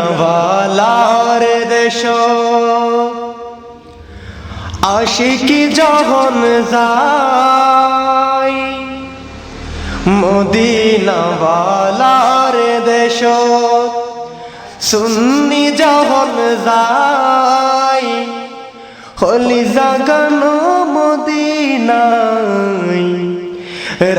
মদিনাওয়ালার দেশ আশিকি যখন যায়, মদিনাওয়ালার দেশ সুন্নি যখন যায়, হলি জাগানো মদিনায়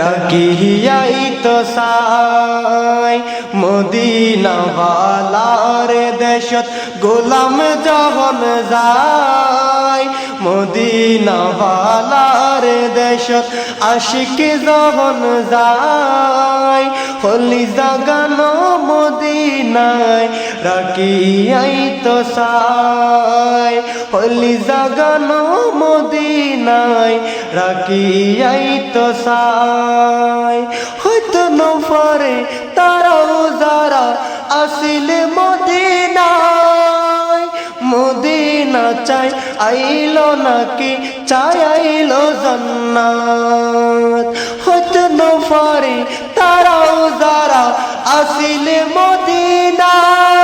রাখিয়াই তো সাই। মদিনাওয়ালার দেশত গোলাম যখন যায়, মদিনাওয়ালার দেশত আশিক যখন যায়, হলি জাগানো মদিনায় রাখিয়াই তো সাই। হলি জাগানো মদিনায় রাখিয়াই তো সাই। হয়তো নফরে তারাও যারা আসিলে মদিনায়, মদিনা চাই আইলো নাকি চাই আইলো জান্নাত। হয়তো নফরে তারাও যারা আসিলে মদিনায়,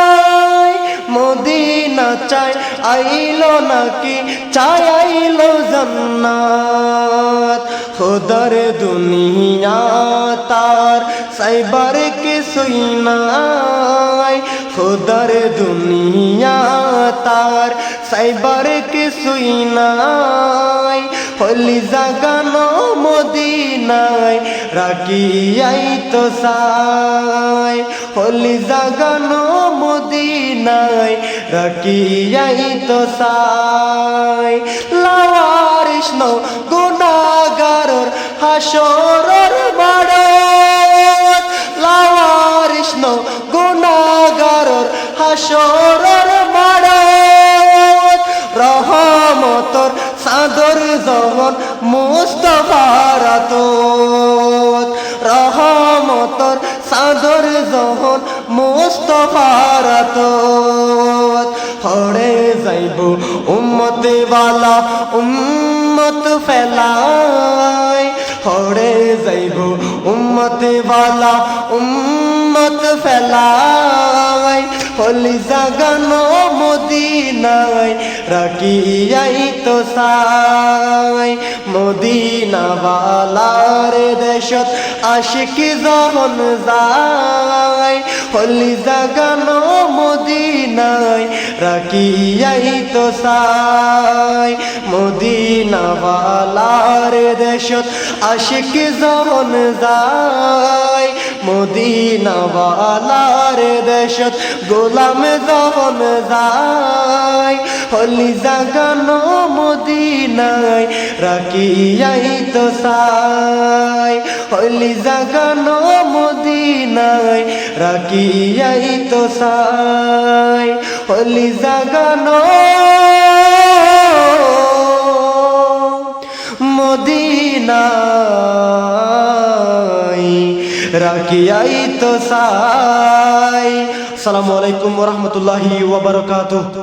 মদিনা চাই আইলো নাকি চাই আইলো জান্নাত। খুদার দুনিয়া তার সাইবার কিছুই নাই, খুদার দুনিয়া তার সাইবার কিছুই নাই। হলি জাগানো মদিনায় রাখিয়াই তো সাই। হলি জাগানো মদিনায় রাখিয়াই তো সাই। লাওয়ারিস নও গুনাহগারর হাসরের মাঠত, লাওয়ারিস নও গুনাহগারর হাসরের মাঠত। রহমতর চাদর যখন মুস্তাফার আতত, রহমতর চাদর যখন মুস্তাফার আতত। হরে যাইব উম্মতে ওয়ালা উম্মত ফেলাই, হরে যাইব উম্মতে ওয়ালা উম্মত ফেলাই। হলি জাগানো মদিনায় রাখিয়াই তো সাই। মদিনাওয়ালার দেশত আশিকি যখন যায়, হলি জাগানো মদিনায় রাখিয়াই তো সাই। মদিনাওয়ালার দেশত আশিকি যখন যায়, মদিনাওয়ালার দেশত গোলাম যখন যায়, হলি জাগানো মদিনায় রাখিয়াই তো সাই। হলি জাগানো মদিনায় রাখিয়াই তো সাই। হলি জাগানো মদিনায় রাখিয়াই তো সাই। আসসালামু আলাইকুম ওয়া রাহমাতুল্লাহি ওয়া বারাকাতুহু।